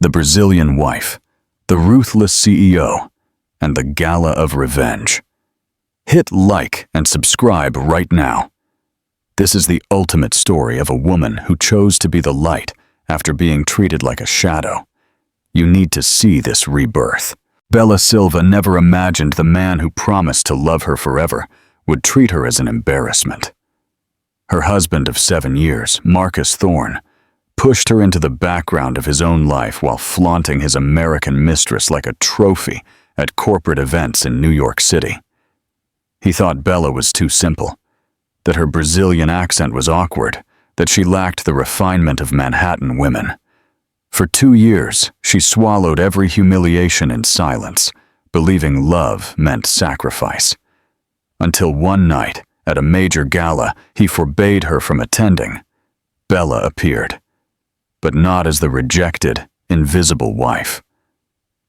The Brazilian Wife, The Ruthless CEO, and The Gala of Revenge. Hit like and subscribe right now. This is the ultimate story of a woman who chose to be the light after being treated like a shadow. You need to see this rebirth. Bella Silva never imagined the man who promised to love her forever would treat her as an embarrassment. Her husband of 7 years, Marcus Thorne, pushed her into the background of his own life while flaunting his American mistress like a trophy at corporate events in New York City. He thought Bella was too simple, that her Brazilian accent was awkward, that she lacked the refinement of Manhattan women. For 2 years, she swallowed every humiliation in silence, believing love meant sacrifice. Until one night, at a major gala, he forbade her from attending. Bella appeared, but not as the rejected, invisible wife.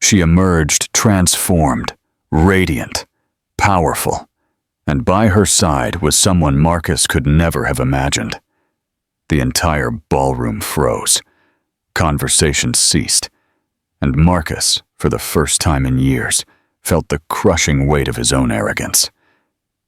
She emerged transformed, radiant, powerful, and by her side was someone Marcus could never have imagined. The entire ballroom froze. Conversation ceased, and Marcus, for the first time in years, felt the crushing weight of his own arrogance.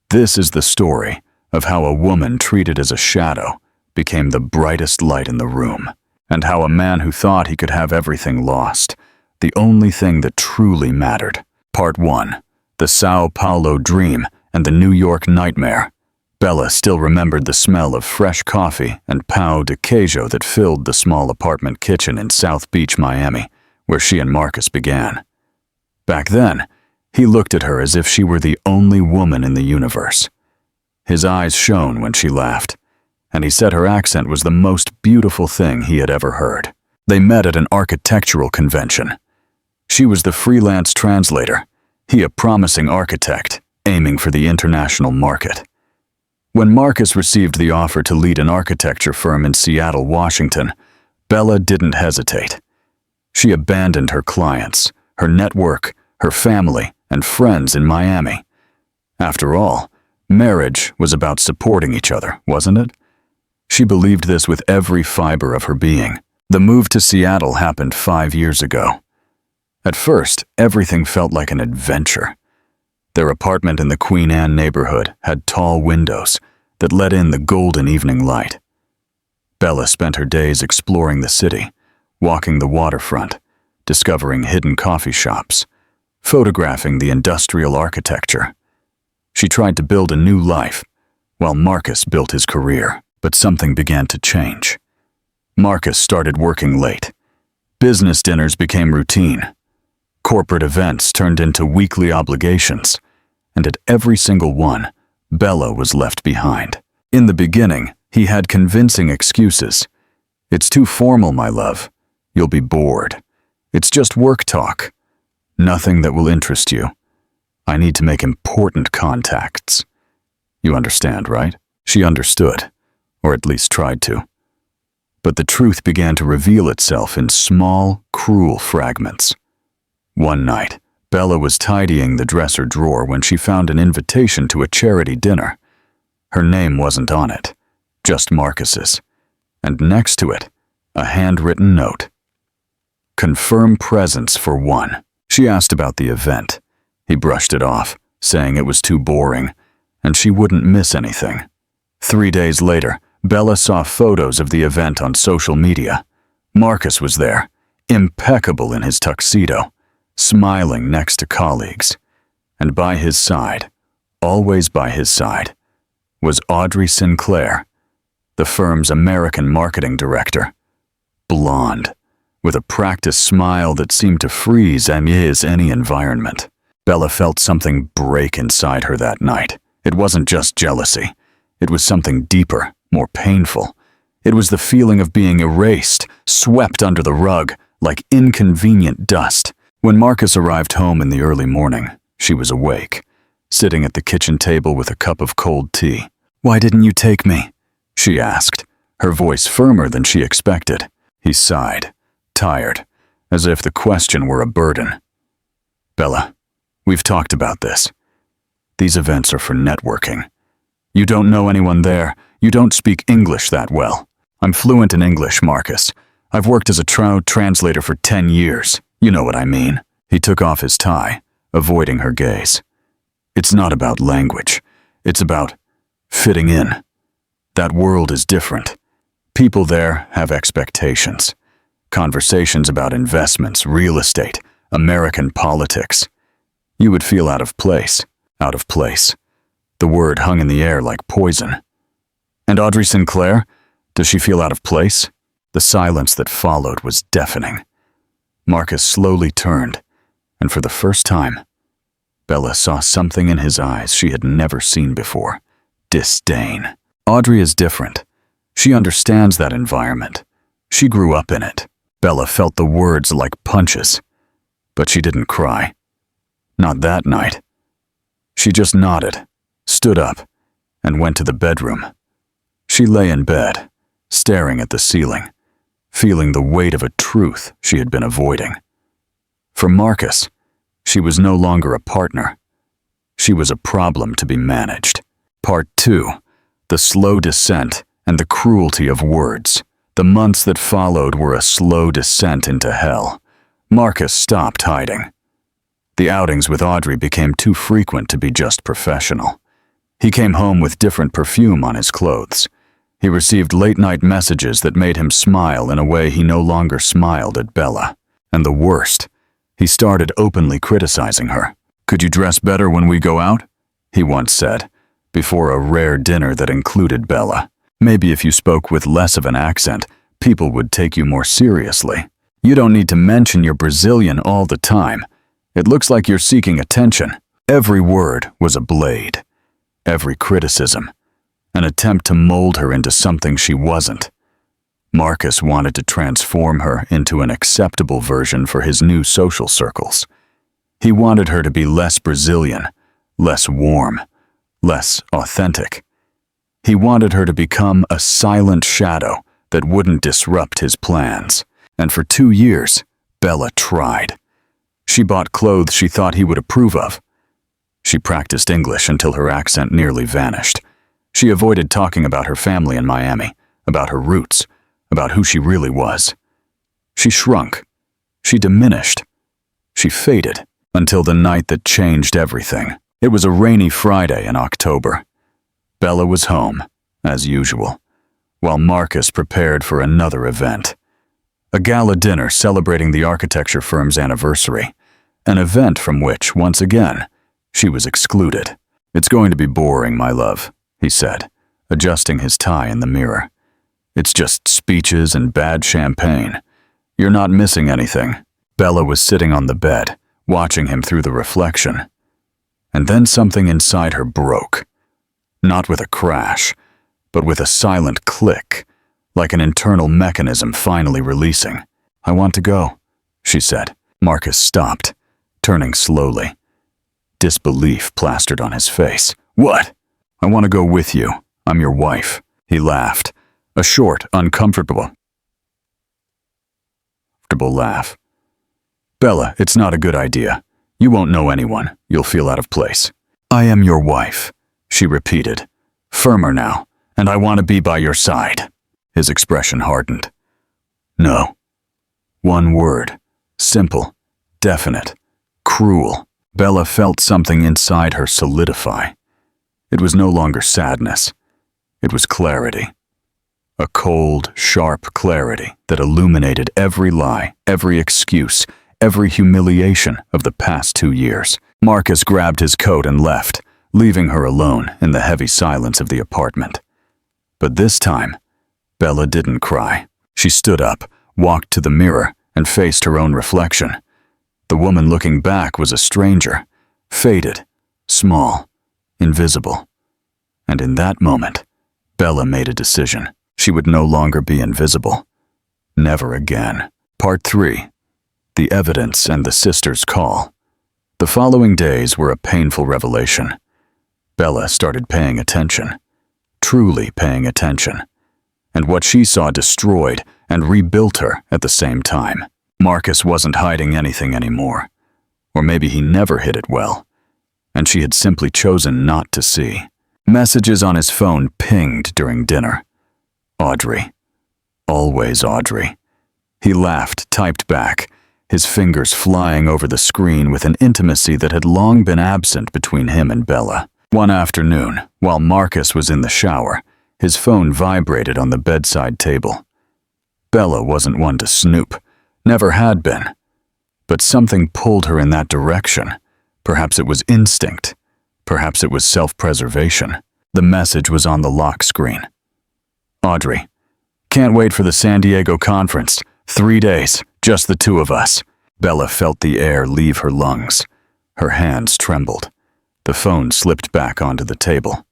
This is the story of how a woman treated as a shadow became the brightest light in the room, and how a man who thought he could have everything lost, the only thing that truly mattered. Part 1. The Sao Paulo Dream and the New York Nightmare. Bella still remembered the smell of fresh coffee and pão de queijo that filled the small apartment kitchen in South Beach, Miami, where she and Marcus began. Back then, he looked at her as if she were the only woman in the universe. His eyes shone when she laughed, and he said her accent was the most beautiful thing he had ever heard. They met at an architectural convention. She was the freelance translator, he a promising architect, aiming for the international market. When Marcus received the offer to lead an architecture firm in Seattle, Washington, Bella didn't hesitate. She abandoned her clients, her network, her family, and friends in Miami. After all, marriage was about supporting each other, wasn't it? She believed this with every fiber of her being. The move to Seattle happened 5 years ago. At first, everything felt like an adventure. Their apartment in the Queen Anne neighborhood had tall windows that let in the golden evening light. Bella spent her days exploring the city, walking the waterfront, discovering hidden coffee shops, photographing the industrial architecture. She tried to build a new life, while Marcus built his career. But something began to change. Marcus started working late. Business dinners became routine. Corporate events turned into weekly obligations, and at every single one, Bella was left behind. In the beginning, he had convincing excuses. "It's too formal, my love. You'll be bored. It's just work talk. Nothing that will interest you. I need to make important contacts." You understand, right? She understood, or at least tried to. But the truth began to reveal itself in small, cruel fragments. One night, Bella was tidying the dresser drawer when she found an invitation to a charity dinner. Her name wasn't on it, just Marcus's, and next to it, a handwritten note. "Confirm presence for 1." She asked about the event. He brushed it off, saying it was too boring, and she wouldn't miss anything. 3 days later, Bella saw photos of the event on social media. Marcus was there, impeccable in his tuxedo, smiling next to colleagues. And by his side, always by his side, was Audrey Sinclair, the firm's American marketing director. Blonde, with a practiced smile that seemed to freeze any environment. Bella felt something break inside her that night. It wasn't just jealousy. It was something deeper, more painful. It was the feeling of being erased, swept under the rug, like inconvenient dust. When Marcus arrived home in the early morning, she was awake, sitting at the kitchen table with a cup of cold tea. "Why didn't you take me?" she asked, her voice firmer than she expected. He sighed, tired, as if the question were a burden. "Bella, we've talked about this. These events are for networking. You don't know anyone there. You don't speak English that well. I'm fluent in English, Marcus, I've worked as a translator for 10 years. You know what I mean." He took off his tie, avoiding her gaze. "It's not about language. It's about fitting in. That world is different. People there have expectations. Conversations about investments, real estate, American politics. You would feel out of place. Out of place." The word hung in the air like poison. "And Audrey Sinclair? Does she feel out of place?" The silence that followed was deafening. Marcus slowly turned, and for the first time, Bella saw something in his eyes she had never seen before. Disdain. Audrey is different. She understands that environment. She grew up in it. Bella felt the words like punches, but she didn't cry. Not that night. She just nodded, stood up, and went to the bedroom. She lay in bed, staring at the ceiling, feeling the weight of a truth she had been avoiding. For Marcus, she was no longer a partner. She was a problem to be managed. Part 2. The slow descent and the cruelty of words. The months that followed were a slow descent into hell. Marcus stopped hiding. The outings with Audrey became too frequent to be just professional. He came home with different perfume on his clothes. He received late-night messages that made him smile in a way he no longer smiled at Bella. And the worst, he started openly criticizing her. "Could you dress better when we go out?" he once said, before a rare dinner that included Bella. "Maybe if you spoke with less of an accent, people would take you more seriously. You don't need to mention you're Brazilian all the time. It looks like you're seeking attention." Every word was a blade. Every criticism, an attempt to mold her into something she wasn't. Marcus wanted to transform her into an acceptable version for his new social circles. He wanted her to be less Brazilian, less warm, less authentic. He wanted her to become a silent shadow that wouldn't disrupt his plans. And for 2 years, Bella tried. She bought clothes she thought he would approve of. She practiced English until her accent nearly vanished. She avoided talking about her family in Miami, about her roots, about who she really was. She shrunk. She diminished. She faded until the night that changed everything. It was a rainy Friday in October. Bella was home, as usual, while Marcus prepared for another event. A gala dinner celebrating the architecture firm's anniversary, an event from which, once again, she was excluded. "It's going to be boring, my love," he said, adjusting his tie in the mirror. "It's just speeches and bad champagne. You're not missing anything." Bella was sitting on the bed, watching him through the reflection. And then something inside her broke. Not with a crash, but with a silent click, like an internal mechanism finally releasing. "I want to go," she said. Marcus stopped, turning slowly. Disbelief plastered on his face. "What?" "I want to go with you. I'm your wife." He laughed, a short, uncomfortable laugh. "Bella, it's not a good idea. You won't know anyone. You'll feel out of place." "I am your wife," she repeated, firmer now, "and I want to be by your side." His expression hardened. "No." One word, simple, definite, cruel. Bella felt something inside her solidify. It was no longer sadness. It was clarity. A cold, sharp clarity that illuminated every lie, every excuse, every humiliation of the past 2 years. Marcus grabbed his coat and left, leaving her alone in the heavy silence of the apartment. But this time, Bella didn't cry. She stood up, walked to the mirror, and faced her own reflection. The woman looking back was a stranger, faded, small, invisible. And in that moment, Bella made a decision. She would no longer be invisible. Never again. Part 3. The Evidence and the Sister's Call. The following days were a painful revelation. Bella started paying attention, truly paying attention, and what she saw destroyed and rebuilt her at the same time. Marcus wasn't hiding anything anymore, or maybe he never hid it well, and she had simply chosen not to see. Messages on his phone pinged during dinner. Audrey. Always Audrey. He laughed, typed back, his fingers flying over the screen with an intimacy that had long been absent between him and Bella. One afternoon, while Marcus was in the shower, his phone vibrated on the bedside table. Bella wasn't one to snoop, never had been. But something pulled her in that direction. Perhaps it was instinct. Perhaps it was self-preservation. The message was on the lock screen. Audrey, can't wait for the San Diego conference. 3 days, just the two of us. Bella felt the air leave her lungs. Her hands trembled. The phone slipped back onto the table.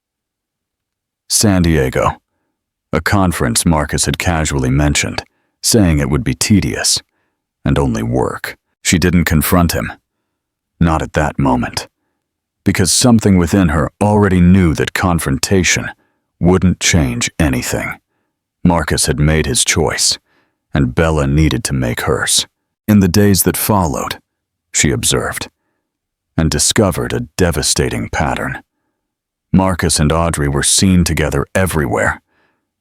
San Diego. A conference Marcus had casually mentioned, saying it would be tedious and only work. She didn't confront him. Not at that moment. Because something within her already knew that confrontation wouldn't change anything. Marcus had made his choice, and Bella needed to make hers. In the days that followed, she observed, and discovered a devastating pattern. Marcus and Audrey were seen together everywhere,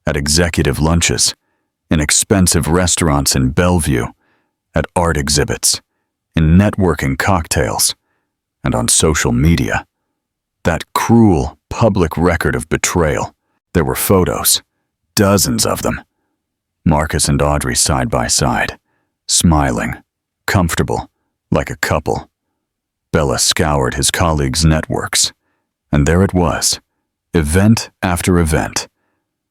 at executive lunches, in expensive restaurants in Bellevue, at art exhibits, in networking cocktails, and on social media. That cruel, public record of betrayal. There were photos, dozens of them. Marcus and Audrey side by side, smiling, comfortable, like a couple. Bella scoured his colleagues' networks, and there it was, event after event,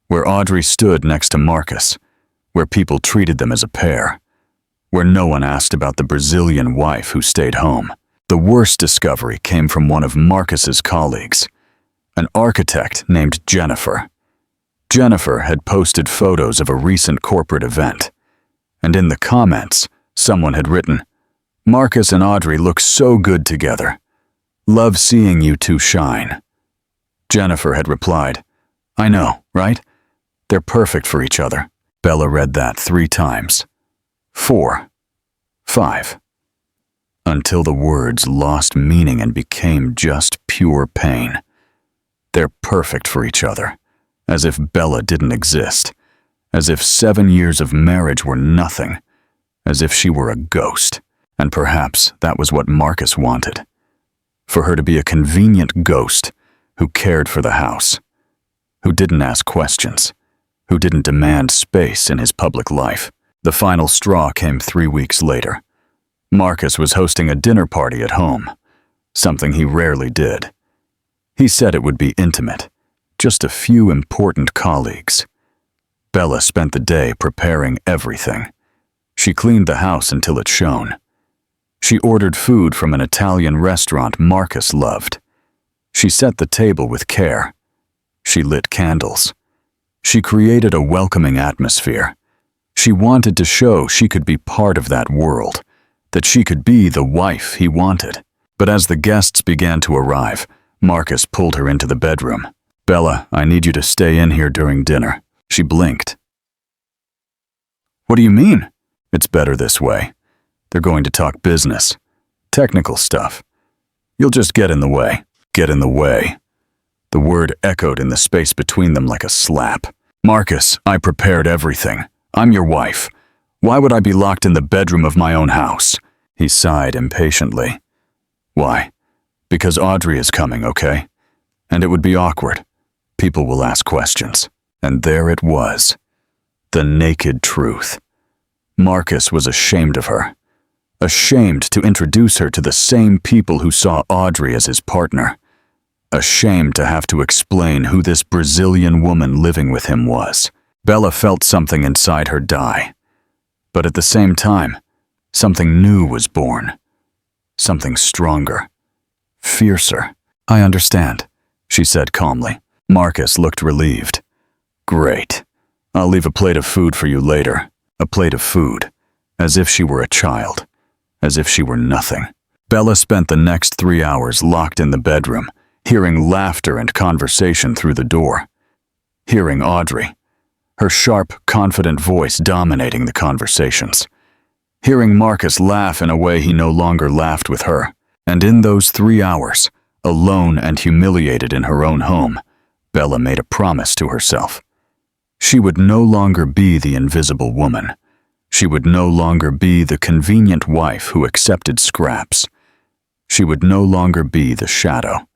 where Audrey stood next to Marcus, where people treated them as a pair, where no one asked about the Brazilian wife who stayed home. The worst discovery came from one of Marcus's colleagues, an architect named Jennifer. Jennifer had posted photos of a recent corporate event, and in the comments, someone had written, "Marcus and Audrey look so good together. Love seeing you two shine." Jennifer had replied, "I know, right? They're perfect for each other." Bella read that 3 times. 4. 5. Until the words lost meaning and became just pure pain. They're perfect for each other, as if Bella didn't exist, as if 7 years of marriage were nothing, as if she were a ghost. And perhaps that was what Marcus wanted. For her to be a convenient ghost who cared for the house, who didn't ask questions, who didn't demand space in his public life. The final straw came 3 weeks later. Marcus was hosting a dinner party at home, something he rarely did. He said it would be intimate, just a few important colleagues. Bella spent the day preparing everything. She cleaned the house until it shone. She ordered food from an Italian restaurant Marcus loved. She set the table with care. She lit candles. She created a welcoming atmosphere. She wanted to show she could be part of that world, that she could be the wife he wanted. But as the guests began to arrive, Marcus pulled her into the bedroom. "Bella, I need you to stay in here during dinner." She blinked. "What do you mean?" "It's better this way. They're going to talk business, technical stuff. You'll just get in the way." Get in the way. The word echoed in the space between them like a slap. "Marcus, I prepared everything. I'm your wife. Why would I be locked in the bedroom of my own house?" He sighed impatiently. "Why? Because Audrey is coming, okay? And it would be awkward. People will ask questions." And there it was. The naked truth. Marcus was ashamed of her. Ashamed to introduce her to the same people who saw Audrey as his partner. Ashamed to have to explain who this Brazilian woman living with him was. Bella felt something inside her die. But at the same time, something new was born. Something stronger. Fiercer. "I understand," she said calmly. Marcus looked relieved. "Great. I'll leave a plate of food for you later." A plate of food. As if she were a child. As if she were nothing. Bella spent the next 3 hours locked in the bedroom, hearing laughter and conversation through the door. Hearing Audrey, her sharp, confident voice dominating the conversations. Hearing Marcus laugh in a way he no longer laughed with her. And in those 3 hours, alone and humiliated in her own home, Bella made a promise to herself. She would no longer be the invisible woman. She would no longer be the convenient wife who accepted scraps. She would no longer be the shadow.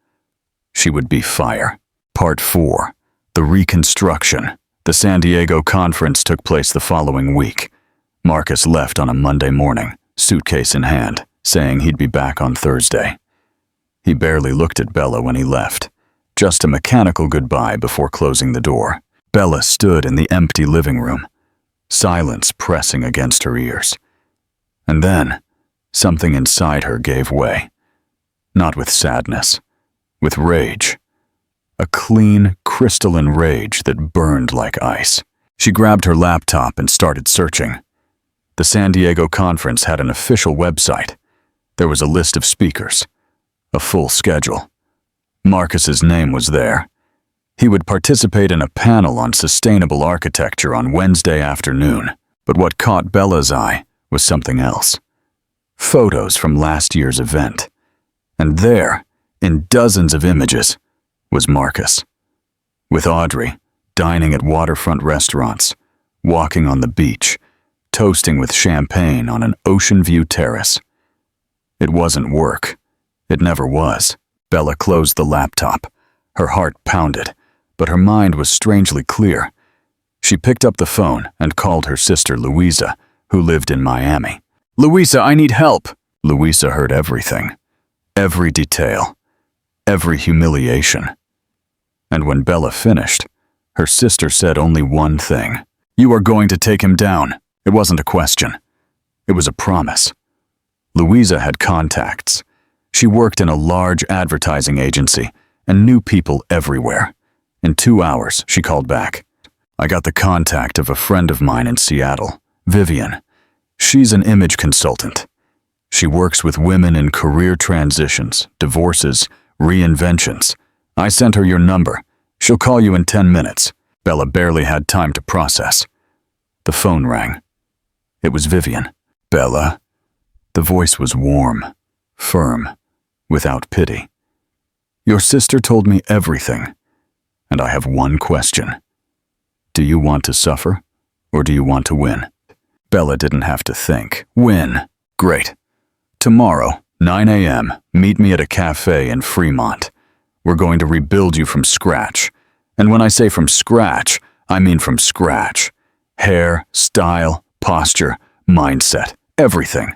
She would be fire. Part 4. The Reconstruction. The San Diego conference took place the following week. Marcus left on a Monday morning, suitcase in hand, saying he'd be back on Thursday. He barely looked at Bella when he left, just a mechanical goodbye before closing the door. Bella stood in the empty living room, silence pressing against her ears. And then, something inside her gave way. Not with sadness, with rage. A clean, crystalline rage that burned like ice. She grabbed her laptop and started searching. The San Diego conference had an official website. There was a list of speakers, a full schedule. Marcus's name was there. He would participate in a panel on sustainable architecture on Wednesday afternoon. But what caught Bella's eye was something else. Photos from last year's event. And there, in dozens of images, was Marcus. With Audrey, dining at waterfront restaurants, walking on the beach, toasting with champagne on an ocean view terrace. It wasn't work. It never was. Bella closed the laptop. Her heart pounded, but her mind was strangely clear. She picked up the phone and called her sister Louisa, who lived in Miami. "Louisa, I need help." Louisa heard everything. Every detail. Every humiliation. And when Bella finished, her sister said only one thing. "You are going to take him down." It wasn't a question. It was a promise. Louisa had contacts. She worked in a large advertising agency and knew people everywhere. In 2 hours, she called back. "I got the contact of a friend of mine in Seattle, Vivian. She's an image consultant. She works with women in career transitions, divorces, reinventions. I sent her your number. She'll call you in 10 minutes. Bella barely had time to process. The phone rang. It was Vivian. "Bella." The voice was warm, firm, without pity. "Your sister told me everything, and I have one question. Do you want to suffer, or do you want to win?" Bella didn't have to think. Win. Great. Tomorrow, 9 a.m., meet me at a cafe in Fremont. We're going to rebuild you from scratch. And when I say from scratch, I mean from scratch. Hair, style, posture, mindset, everything.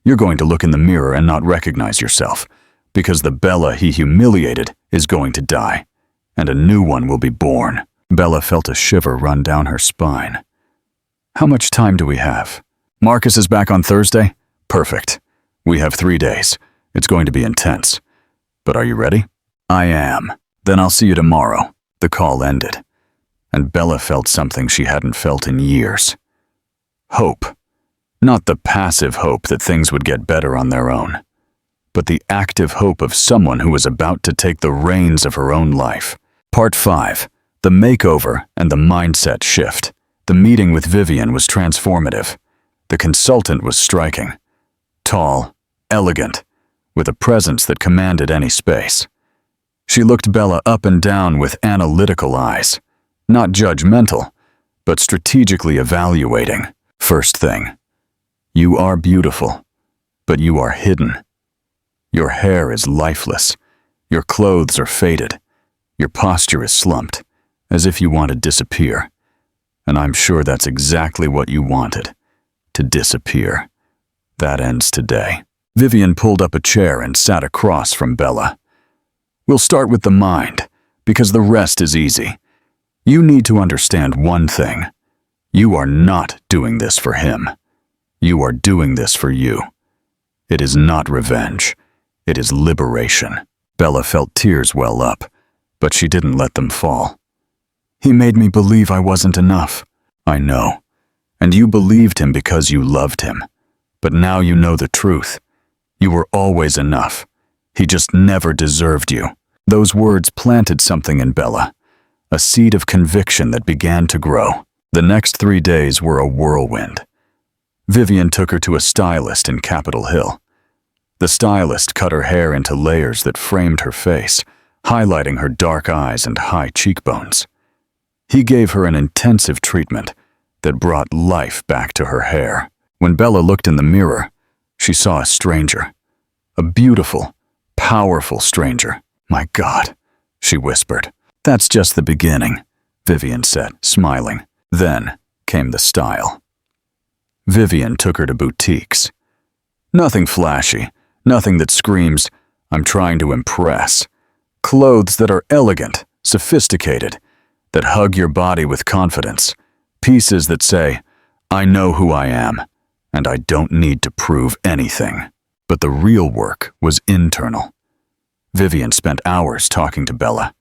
You're going to look in the mirror and not recognize yourself, because the Bella he humiliated is going to die, and a new one will be born. Bella felt a shiver run down her spine. How much time do we have? Marcus is back on Thursday? Perfect. We have 3 days. It's going to be intense. But are you ready? I am. Then I'll see you tomorrow. The call ended, and Bella felt something she hadn't felt in years. Hope. Not the passive hope that things would get better on their own, but the active hope of someone who was about to take the reins of her own life. Part 5. The makeover and the mindset shift. The meeting with Vivian was transformative. The consultant was striking. Tall, elegant, with a presence that commanded any space. She looked Bella up and down with analytical eyes, not judgmental, but strategically evaluating. First thing, you are beautiful, but you are hidden. Your hair is lifeless. Your clothes are faded. Your posture is slumped, as if you want to disappear. And I'm sure that's exactly what you wanted, to disappear. That ends today. Vivian pulled up a chair and sat across from Bella. We'll start with the mind, because the rest is easy. You need to understand one thing. You are not doing this for him. You are doing this for you. It is not revenge. It is liberation. Bella felt tears well up, but she didn't let them fall. He made me believe I wasn't enough. I know. And you believed him because you loved him. But now you know the truth. You were always enough. He just never deserved you. Those words planted something in Bella, a seed of conviction that began to grow. The next 3 days were a whirlwind. Vivian took her to a stylist in Capitol Hill. The stylist cut her hair into layers that framed her face, highlighting her dark eyes and high cheekbones. He gave her an intensive treatment, that brought life back to her hair. When Bella looked in the mirror, she saw a stranger. A beautiful, powerful stranger. "My God," she whispered. "That's just the beginning," Vivian said, smiling. Then came the style. Vivian took her to boutiques. Nothing flashy, nothing that screams, "I'm trying to impress." Clothes that are elegant, sophisticated, that hug your body with confidence. Pieces that say, "I know who I am, and I don't need to prove anything." But the real work was internal. Vivian spent hours talking to Bella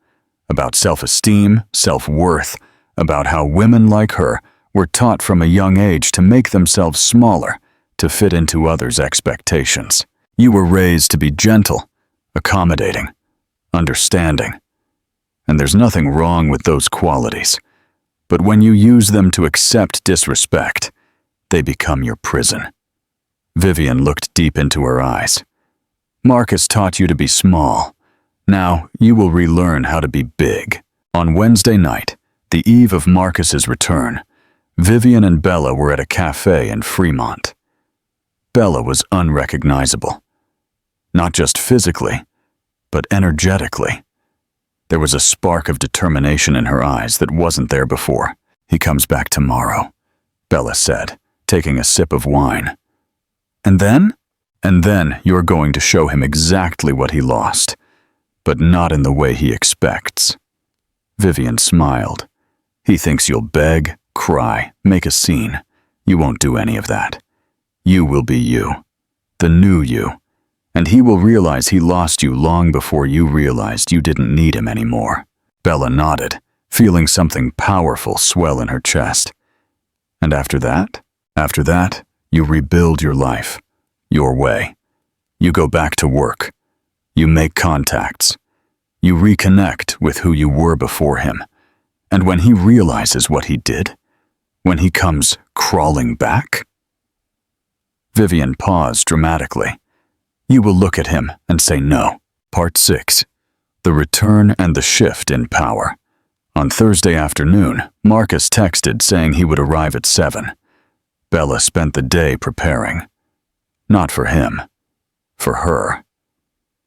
about self-esteem, self-worth, about how women like her were taught from a young age to make themselves smaller, to fit into others' expectations. You were raised to be gentle, accommodating, understanding. And there's nothing wrong with those qualities. But when you use them to accept disrespect, they become your prison. Vivian looked deep into her eyes. Marcus taught you to be small. Now you will relearn how to be big. On Wednesday night, the eve of Marcus's return, Vivian and Bella were at a cafe in Fremont. Bella was unrecognizable. Not just physically, but energetically. There was a spark of determination in her eyes that wasn't there before. "He comes back tomorrow," Bella said, taking a sip of wine. "And then?" "And then you're going to show him exactly what he lost, but not in the way he expects." Vivian smiled. "He thinks you'll beg, cry, make a scene. You won't do any of that. You will be you, the new you, and he will realize he lost you long before you realized you didn't need him anymore." Bella nodded, feeling something powerful swell in her chest. "And after that? After that, you rebuild your life, your way. You go back to work. You make contacts. You reconnect with who you were before him. And when he realizes what he did, when he comes crawling back..." Vivian paused dramatically. "You will look at him and say no." Part 6. The Return and the Shift in Power. On Thursday afternoon, Marcus texted saying he would arrive at 7. Bella spent the day preparing. Not for him. For her.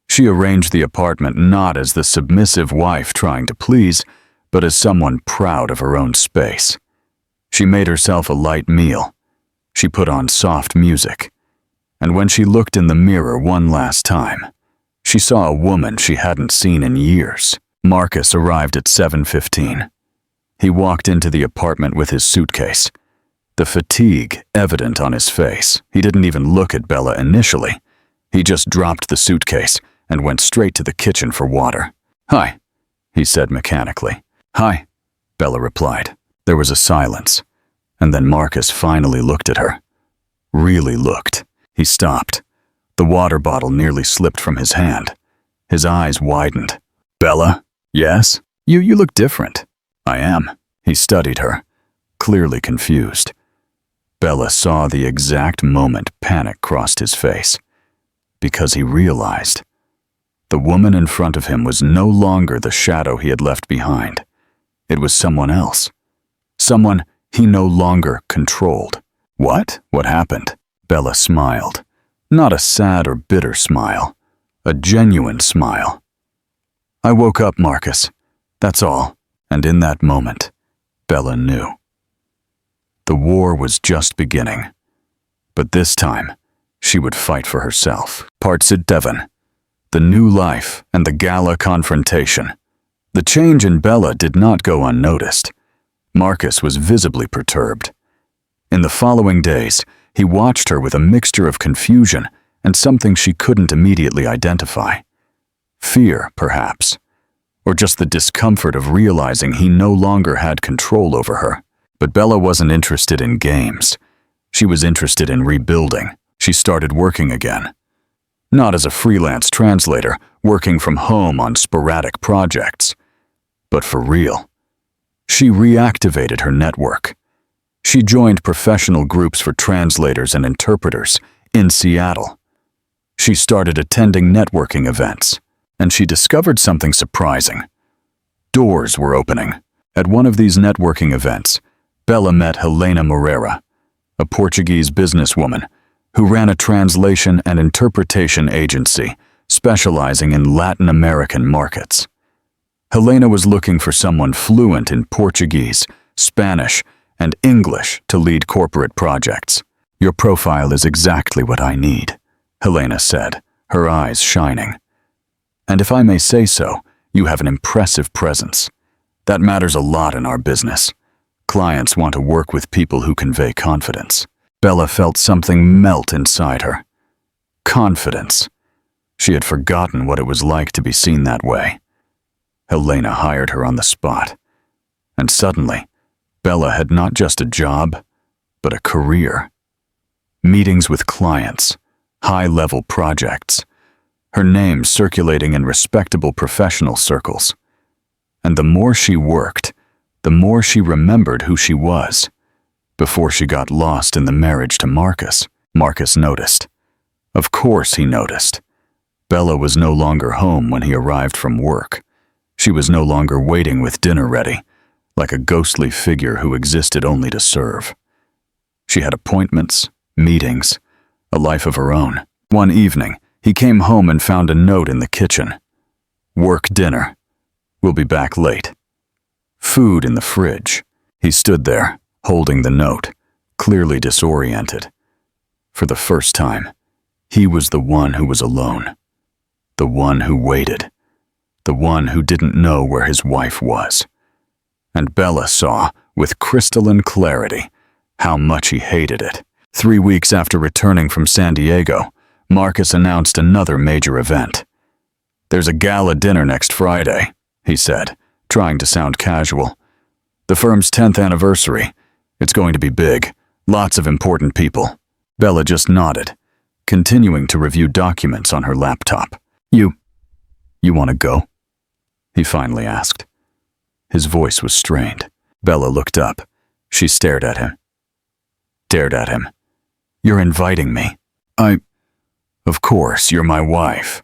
She arranged the apartment not as the submissive wife trying to please, but as someone proud of her own space. She made herself a light meal. She put on soft music. And when she looked in the mirror one last time, she saw a woman she hadn't seen in years. Marcus arrived at 7:15. He walked into the apartment with his suitcase, the fatigue evident on his face. He didn't even look at Bella initially. He just dropped the suitcase and went straight to the kitchen for water. "Hi," he said mechanically. "Hi," Bella replied. There was a silence, and then Marcus finally looked at her. Really looked. He stopped. The water bottle nearly slipped from his hand. His eyes widened. "Bella? Yes? You look different." "I am." He studied her, clearly confused. Bella saw the exact moment panic crossed his face, because he realized the woman in front of him was no longer the shadow he had left behind. It was someone else. Someone he no longer controlled. "What? What happened?" Bella smiled. Not a sad or bitter smile. A genuine smile. "I woke up, Marcus. That's all." And in that moment, Bella knew. The war was just beginning. But this time, she would fight for herself. Part 7. The New Life and the Gala Confrontation. The change in Bella did not go unnoticed. Marcus was visibly perturbed. In the following days, he watched her with a mixture of confusion and something she couldn't immediately identify. Fear, perhaps, or just the discomfort of realizing he no longer had control over her. But Bella wasn't interested in games. She was interested in rebuilding. She started working again. Not as a freelance translator, working from home on sporadic projects, but for real. She reactivated her network. She joined professional groups for translators and interpreters in Seattle. She started attending networking events, and she discovered something surprising. Doors were opening. At one of these networking events, Bella met Helena Moreira, a Portuguese businesswoman who ran a translation and interpretation agency specializing in Latin American markets. Helena was looking for someone fluent in Portuguese, Spanish, and English to lead corporate projects. "Your profile is exactly what I need," Helena said, her eyes shining. "And if I may say so, you have an impressive presence. That matters a lot in our business. Clients want to work with people who convey confidence." Bella felt something melt inside her. Confidence. She had forgotten what it was like to be seen that way. Helena hired her on the spot. And suddenly, Bella had not just a job, but a career. Meetings with clients, high-level projects, her name circulating in respectable professional circles. And the more she worked, the more she remembered who she was. Before she got lost in the marriage to Marcus, Marcus noticed. Of course he noticed. Bella was no longer home when he arrived from work. She was no longer waiting with dinner ready, like a ghostly figure who existed only to serve. She had appointments, meetings, a life of her own. One evening, he came home and found a note in the kitchen. "Work dinner. We'll be back late." Food in the fridge. He stood there, holding the note, clearly disoriented. For the first time, he was the one who was alone. The one who waited. The one who didn't know where his wife was. And Bella saw, with crystalline clarity, how much he hated it. 3 weeks after returning from San Diego, Marcus announced another major event. "There's a gala dinner next Friday," he said, trying to sound casual. "The firm's 10th anniversary. It's going to be big. Lots of important people." Bella just nodded, continuing to review documents on her laptop. You want to go?" he finally asked. His voice was strained. Bella looked up. She stared at him. "You're inviting me." Of course, you're my wife."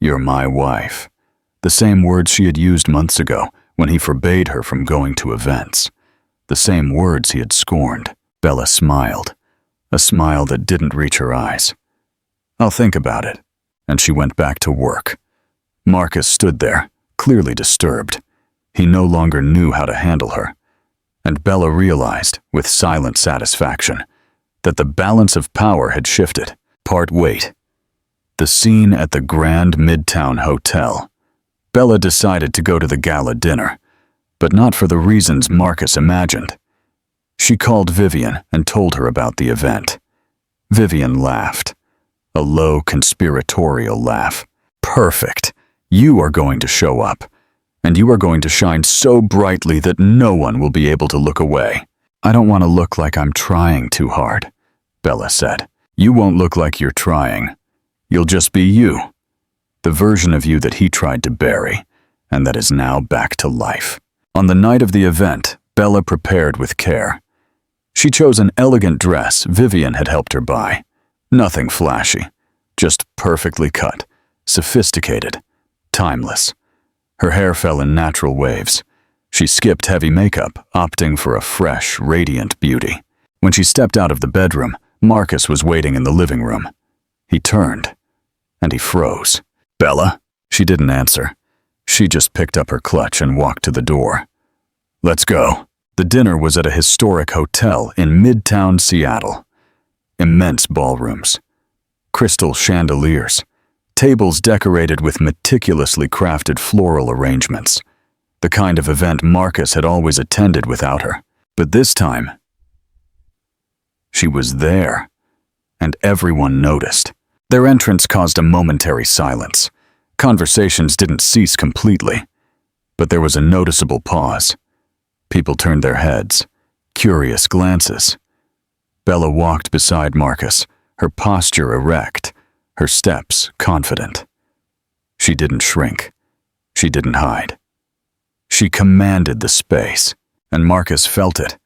"You're my wife." The same words she had used months ago when he forbade her from going to events. The same words he had scorned. Bella smiled, a smile that didn't reach her eyes. "I'll think about it." And she went back to work. Marcus stood there, clearly disturbed. He no longer knew how to handle her. And Bella realized, with silent satisfaction, that the balance of power had shifted. Wait. The scene at the Grand Midtown Hotel. Bella decided to go to the gala dinner, but not for the reasons Marcus imagined. She called Vivian and told her about the event. Vivian laughed, a low conspiratorial laugh. "Perfect. You are going to show up, and you are going to shine so brightly that no one will be able to look away." "I don't want to look like I'm trying too hard," Bella said. "You won't look like you're trying. You'll just be you, the version of you that he tried to bury, and that is now back to life." On the night of the event, Bella prepared with care. She chose an elegant dress Vivian had helped her buy. Nothing flashy, just perfectly cut, sophisticated, timeless. Her hair fell in natural waves. She skipped heavy makeup, opting for a fresh, radiant beauty. When she stepped out of the bedroom, Marcus was waiting in the living room. He turned, and he froze. "Bella?" She didn't answer. She just picked up her clutch and walked to the door. "Let's go." The dinner was at a historic hotel in Midtown Seattle. Immense ballrooms, crystal chandeliers, tables decorated with meticulously crafted floral arrangements, the kind of event Marcus had always attended without her. But this time, she was there, and everyone noticed. Their entrance caused a momentary silence. Conversations didn't cease completely, but there was a noticeable pause. People turned their heads, curious glances. Bella walked beside Marcus, her posture erect, her steps confident. She didn't shrink. She didn't hide. She commanded the space, and Marcus felt it.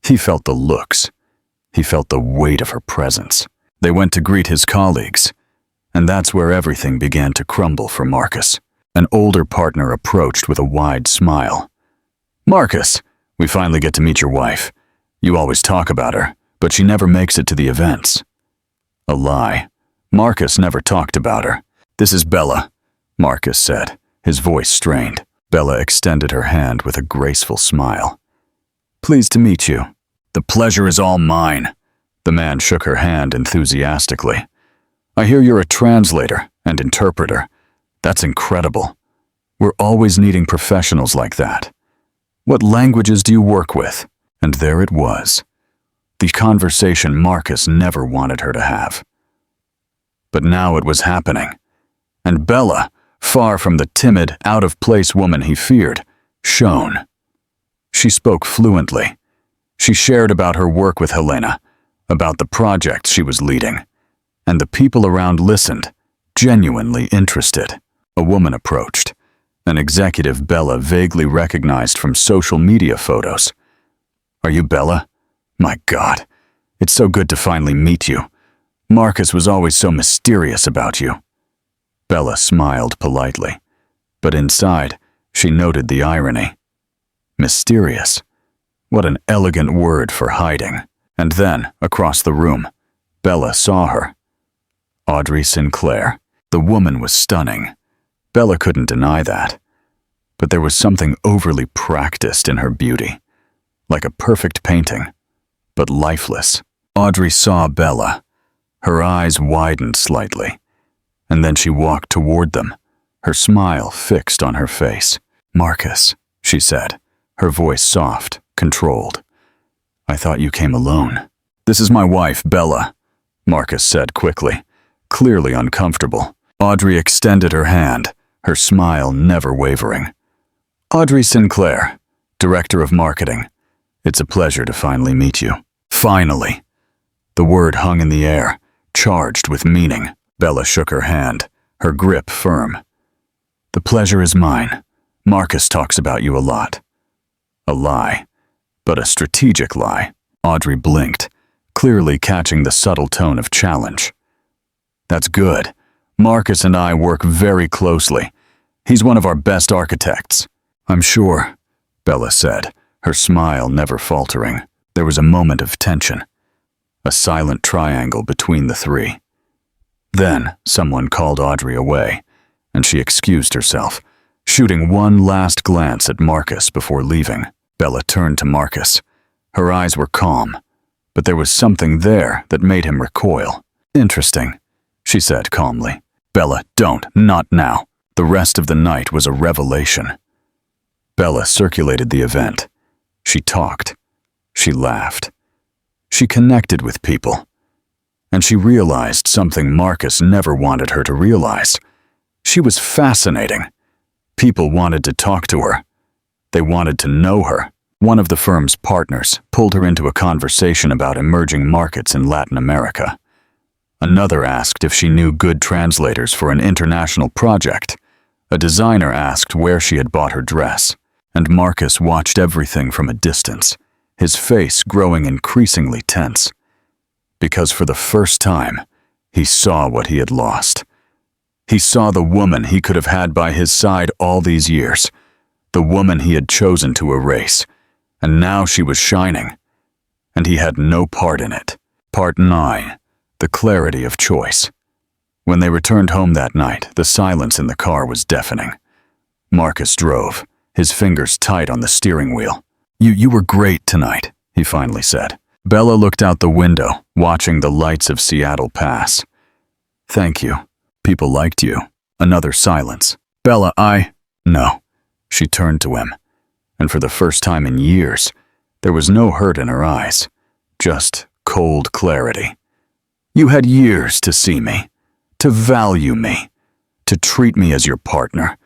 He felt the looks. He felt the weight of her presence. They went to greet his colleagues, and that's where everything began to crumble for Marcus. An older partner approached with a wide smile. "Marcus, We finally get to meet your wife. You always talk about her, but she never makes it to the events." A lie. Marcus never talked about her. "This is Bella," Marcus said, his voice strained. Bella extended her hand with a graceful smile. "Pleased to meet you." "The pleasure is all mine." The man shook her hand enthusiastically. "I hear you're a translator and interpreter. That's incredible. We're always needing professionals like that. What languages do you work with?" And there it was. The conversation Marcus never wanted her to have. But now it was happening. And Bella, far from the timid, out-of-place woman he feared, shone. She spoke fluently. She shared about her work with Helena, about the projects she was leading, and the people around listened, genuinely interested. A woman approached, an executive Bella vaguely recognized from social media photos. "Are you Bella? My God, it's so good to finally meet you. Marcus was always so mysterious about you." Bella smiled politely, but inside, she noted the irony. Mysterious. What an elegant word for hiding. And then, across the room, Bella saw her. Audrey Sinclair. The woman was stunning. Bella couldn't deny that. But there was something overly practiced in her beauty, like a perfect painting, but lifeless. Audrey saw Bella. Her eyes widened slightly, and then she walked toward them, her smile fixed on her face. "Marcus," she said, her voice soft, controlled. "I thought you came alone." "This is my wife, Bella," Marcus said quickly, clearly uncomfortable. Audrey extended her hand, her smile never wavering. "Audrey Sinclair, Director of Marketing. It's a pleasure to finally meet you." Finally. The word hung in the air, charged with meaning. Bella shook her hand, her grip firm. "The pleasure is mine. Marcus talks about you a lot." A lie, but a strategic lie. Audrey blinked, clearly catching the subtle tone of challenge. "That's good. Marcus and I work very closely. He's one of our best architects." "I'm sure," Bella said, her smile never faltering. There was a moment of tension, a silent triangle between the three. Then someone called Audrey away, and she excused herself, shooting one last glance at Marcus before leaving. Bella turned to Marcus. Her eyes were calm, but there was something there that made him recoil. "Interesting," she said calmly. "Bella, not now." The rest of the night was a revelation. Bella circulated the event. She talked. She laughed. She connected with people. And she realized something Marcus never wanted her to realize. She was fascinating. People wanted to talk to her. They wanted to know her. One of the firm's partners pulled her into a conversation about emerging markets in Latin America. Another asked if she knew good translators for an international project. A designer asked where she had bought her dress. And Marcus watched everything from a distance, his face growing increasingly tense. Because for the first time, he saw what he had lost. He saw the woman he could have had by his side all these years, the woman he had chosen to erase, and now she was shining, and he had no part in it. Part 9. The clarity of choice. When they returned home that night, the silence in the car was deafening. Marcus drove, his fingers tight on the steering wheel. You were great tonight," he finally said. Bella looked out the window, watching the lights of Seattle pass. "Thank you. People liked you." Another silence. "Bella, No." She turned to him, and for the first time in years, there was no hurt in her eyes, just cold clarity. "You had years to see me, to value me, to treat me as your partner,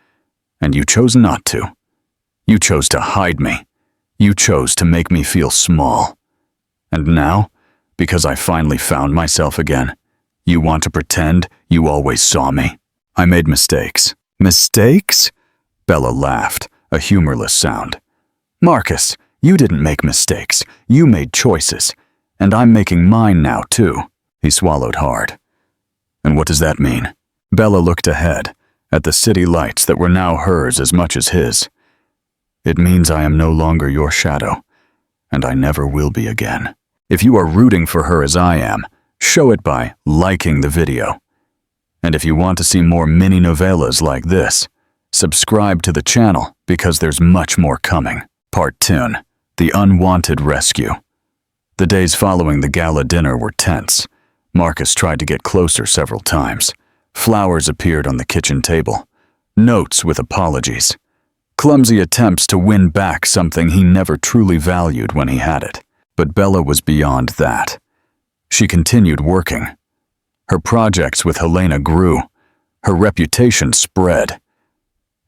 and you chose not to. You chose to hide me. You chose to make me feel small. And now, because I finally found myself again, you want to pretend you always saw me. I made mistakes." "Mistakes?" Bella laughed, a humorless sound. "Marcus, you didn't make mistakes. You made choices. And I'm making mine now, too." He swallowed hard. "And what does that mean?" Bella looked ahead, at the city lights that were now hers as much as his. It means I am no longer your shadow, and I never will be again. If you are rooting for her as I am, show it by liking the video. And if you want to see more mini novellas like this, subscribe to the channel because there's much more coming. Part 10. The Unwanted Rescue. The days following the gala dinner were tense. Marcus tried to get closer several times. Flowers appeared on the kitchen table. Notes with apologies. Clumsy attempts to win back something he never truly valued when he had it. But Bella was beyond that. She continued working. Her projects with Helena grew. Her reputation spread.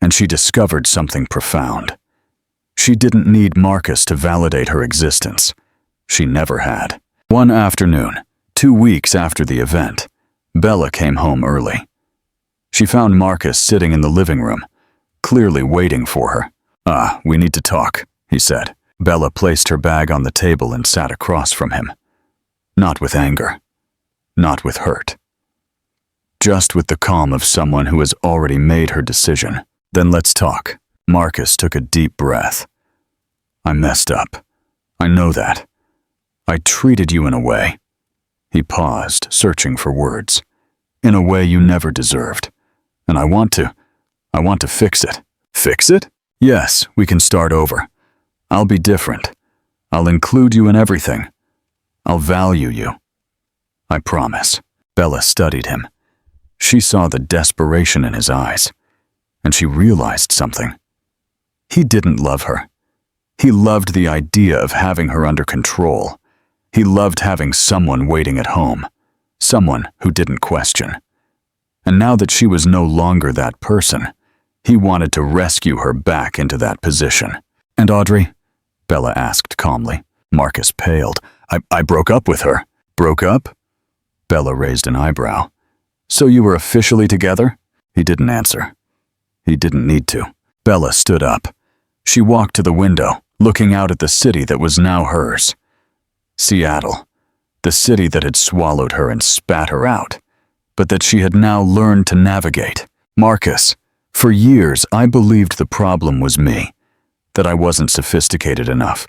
And she discovered something profound. She didn't need Marcus to validate her existence. She never had. One afternoon, 2 weeks after the event, Bella came home early. She found Marcus sitting in the living room, clearly waiting for her. We need to talk," he said. Bella placed her bag on the table and sat across from him. Not with anger. Not with hurt. Just with the calm of someone who has already made her decision. "Then let's talk." Marcus took a deep breath. "I messed up. I know that. I treated you in a way." He paused, searching for words. "In a way you never deserved. And I want to fix it." "Fix it?" "Yes, we can start over. I'll be different. I'll include you in everything. I'll value you. I promise." Bella studied him. She saw the desperation in his eyes, and she realized something. He didn't love her. He loved the idea of having her under control. He loved having someone waiting at home, someone who didn't question. And now that she was no longer that person, he wanted to rescue her back into that position. "And Audrey?" Bella asked calmly. Marcus paled. I broke up with her." "Broke up?" Bella raised an eyebrow. "So you were officially together?" He didn't answer. He didn't need to. Bella stood up. She walked to the window, looking out at the city that was now hers. Seattle, the city that had swallowed her and spat her out, but that she had now learned to navigate. "Marcus, for years I believed the problem was me, that I wasn't sophisticated enough,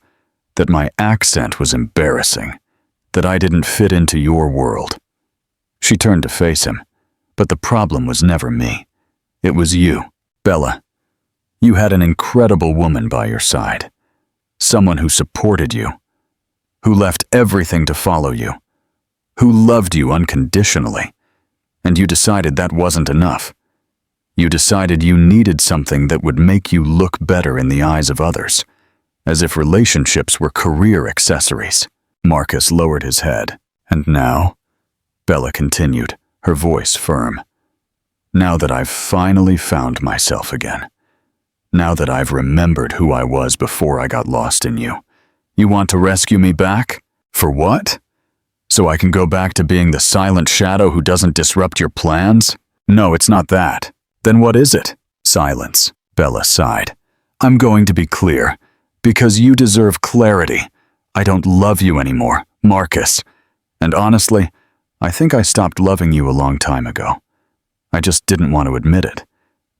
that my accent was embarrassing, that I didn't fit into your world." She turned to face him, but the problem was never me. It was you, Bella. You had an incredible woman by your side, someone who supported you, who left everything to follow you, who loved you unconditionally, and you decided that wasn't enough. You decided you needed something that would make you look better in the eyes of others, as if relationships were career accessories. Marcus lowered his head. "And now?" Bella continued, her voice firm. "Now that I've finally found myself again, now that I've remembered who I was before I got lost in you, you want to rescue me back? For what? So I can go back to being the silent shadow who doesn't disrupt your plans? No, it's not that. Then what is it?" Silence. Bella sighed. "I'm going to be clear, because you deserve clarity. I don't love you anymore, Marcus. And honestly, I think I stopped loving you a long time ago. I just didn't want to admit it,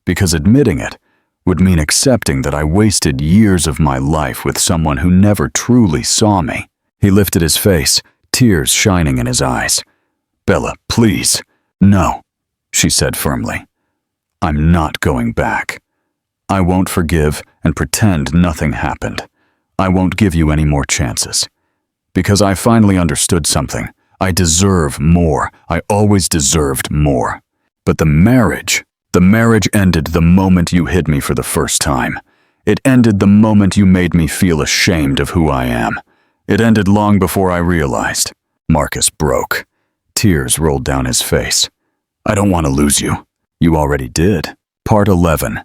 because admitting it would mean accepting that I wasted years of my life with someone who never truly saw me." He lifted his face, tears shining in his eyes. "Bella, please." "No," she said firmly. "I'm not going back. I won't forgive and pretend nothing happened. I won't give you any more chances. Because I finally understood something. I deserve more. I always deserved more. But the marriage ended the moment you hid me for the first time. It ended the moment you made me feel ashamed of who I am. It ended long before I realized." Marcus broke. Tears rolled down his face. "I don't want to lose you." "You already did." Part 11.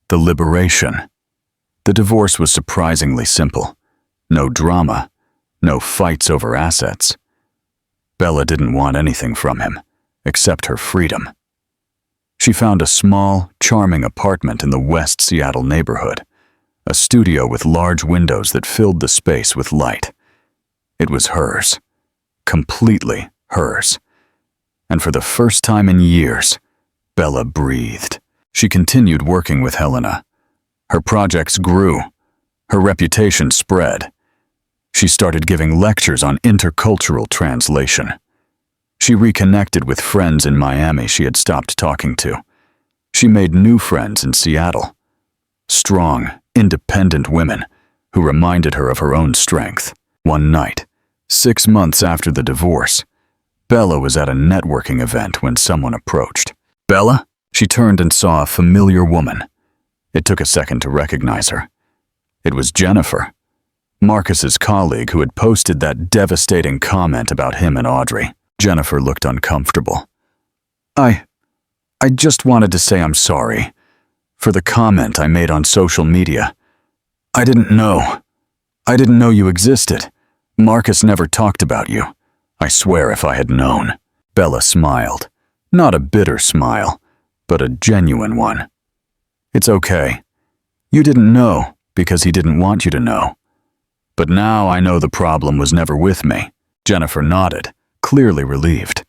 The Liberation. The divorce was surprisingly simple. No drama. No fights over assets. Bella didn't want anything from him, except her freedom. She found a small, charming apartment in the West Seattle neighborhood, a studio with large windows that filled the space with light. It was hers. Completely hers. And for the first time in years, Bella breathed. She continued working with Helena. Her projects grew. Her reputation spread. She started giving lectures on intercultural translation. She reconnected with friends in Miami she had stopped talking to. She made new friends in Seattle. Strong, independent women who reminded her of her own strength. One night, 6 months after the divorce, Bella was at a networking event when someone approached. "Bella?" She turned and saw a familiar woman. It took a second to recognize her. It was Jennifer, Marcus's colleague who had posted that devastating comment about him and Audrey. Jennifer looked uncomfortable. I just wanted to say I'm sorry for the comment I made on social media. I didn't know you existed. Marcus never talked about you. I swear if I had known." Bella smiled. Not a bitter smile, but a genuine one. "It's okay. You didn't know because he didn't want you to know. But now I know the problem was never with me." Jennifer nodded, clearly relieved.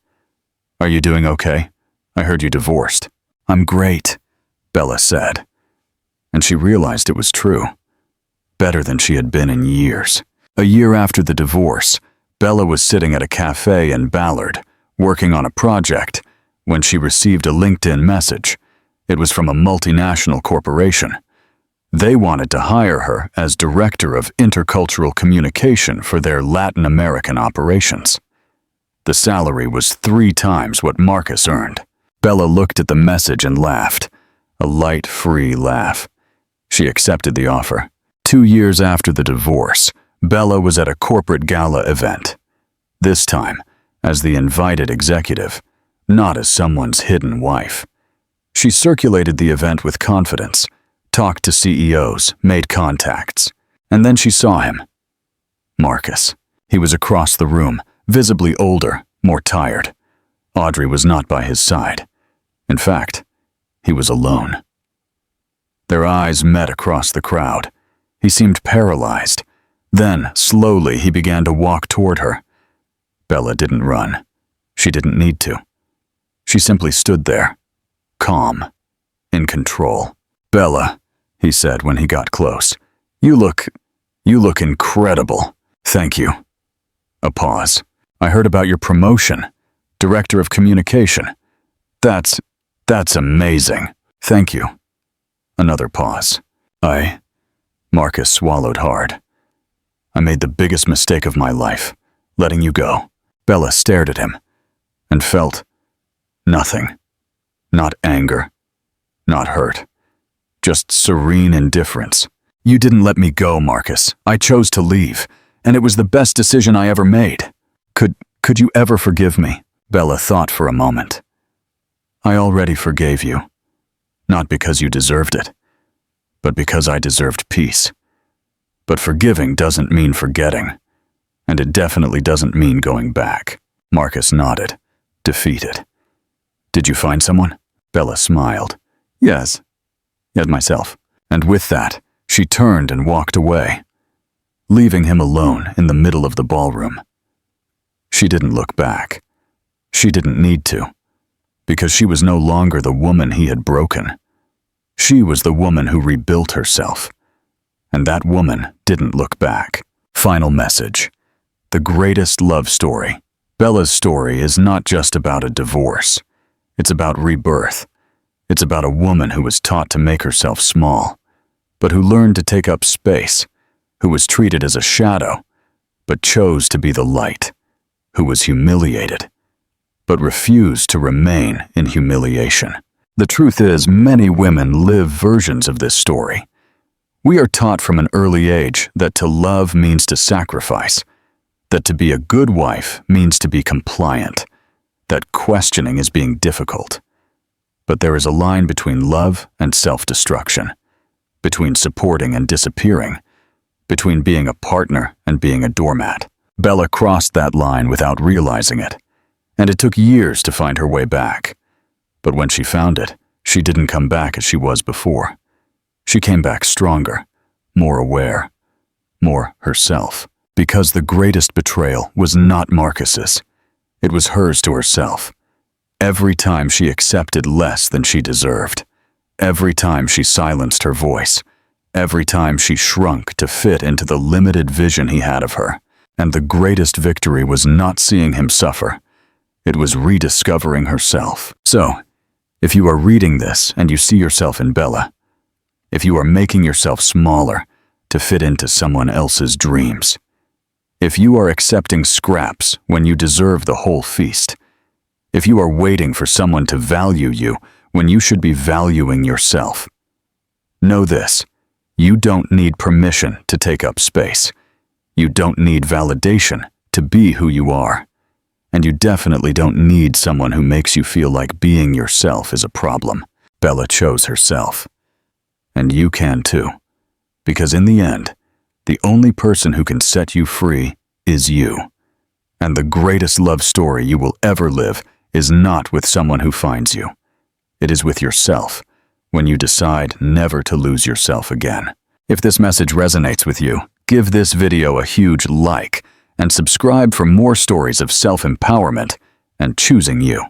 "Are you doing okay? I heard you divorced." "I'm great," Bella said. And she realized it was true. Better than she had been in years. A year after the divorce, Bella was sitting at a cafe in Ballard, working on a project, when she received a LinkedIn message. It was from a multinational corporation. They wanted to hire her as Director of Intercultural Communication for their Latin American operations. The salary was 3 times what Marcus earned. Bella looked at the message and laughed, a light, free laugh. She accepted the offer. 2 years after the divorce, Bella was at a corporate gala event. This time, as the invited executive, not as someone's hidden wife. She circulated the event with confidence, talked to CEOs, made contacts, and then she saw him. Marcus. He was across the room, visibly older, more tired. Audrey was not by his side. In fact, he was alone. Their eyes met across the crowd. He seemed paralyzed. Then, slowly, he began to walk toward her. Bella didn't run. She didn't need to. She simply stood there, calm, in control. "Bella," he said when he got close, you look incredible. "Thank you." A pause. "I heard about your promotion, Director of Communication. That's amazing. Thank you." Another pause. Marcus swallowed hard. "I made the biggest mistake of my life, letting you go." Bella stared at him and felt nothing. Not anger, not hurt, just serene indifference. "You didn't let me go, Marcus. I chose to leave, and it was the best decision I ever made. Could you ever forgive me?" Bella thought for a moment. "I already forgave you, not because you deserved it, but because I deserved peace. But forgiving doesn't mean forgetting, and it definitely doesn't mean going back." Marcus nodded, defeated. "Did you find someone?" Bella smiled. Yes, myself." And with that, she turned and walked away, leaving him alone in the middle of the ballroom. She didn't look back. She didn't need to, because she was no longer the woman he had broken. She was the woman who rebuilt herself, and that woman didn't look back. Final message. The greatest love story. Bella's story is not just about a divorce. It's about rebirth. It's about a woman who was taught to make herself small, but who learned to take up space, who was treated as a shadow, but chose to be the light, who was humiliated, but refused to remain in humiliation. The truth is, many women live versions of this story. We are taught from an early age that to love means to sacrifice, that to be a good wife means to be compliant, that questioning is being difficult. But there is a line between love and self-destruction, between supporting and disappearing, between being a partner and being a doormat. Bella crossed that line without realizing it, and it took years to find her way back. But when she found it, she didn't come back as she was before. She came back stronger, more aware, more herself. Because the greatest betrayal was not Marcus's. It was hers to herself. Every time she accepted less than she deserved, every time she silenced her voice, every time she shrunk to fit into the limited vision he had of her. And the greatest victory was not seeing him suffer. It was rediscovering herself. So, if you are reading this and you see yourself in Bella, if you are making yourself smaller to fit into someone else's dreams, if you are accepting scraps when you deserve the whole feast, if you are waiting for someone to value you when you should be valuing yourself, know this: you don't need permission to take up space. You don't need validation to be who you are. And you definitely don't need someone who makes you feel like being yourself is a problem. Bella chose herself. And you can too. Because in the end, the only person who can set you free is you. And the greatest love story you will ever live is not with someone who finds you. It is with yourself, when you decide never to lose yourself again. If this message resonates with you, give this video a huge like and subscribe for more stories of self-empowerment and choosing you.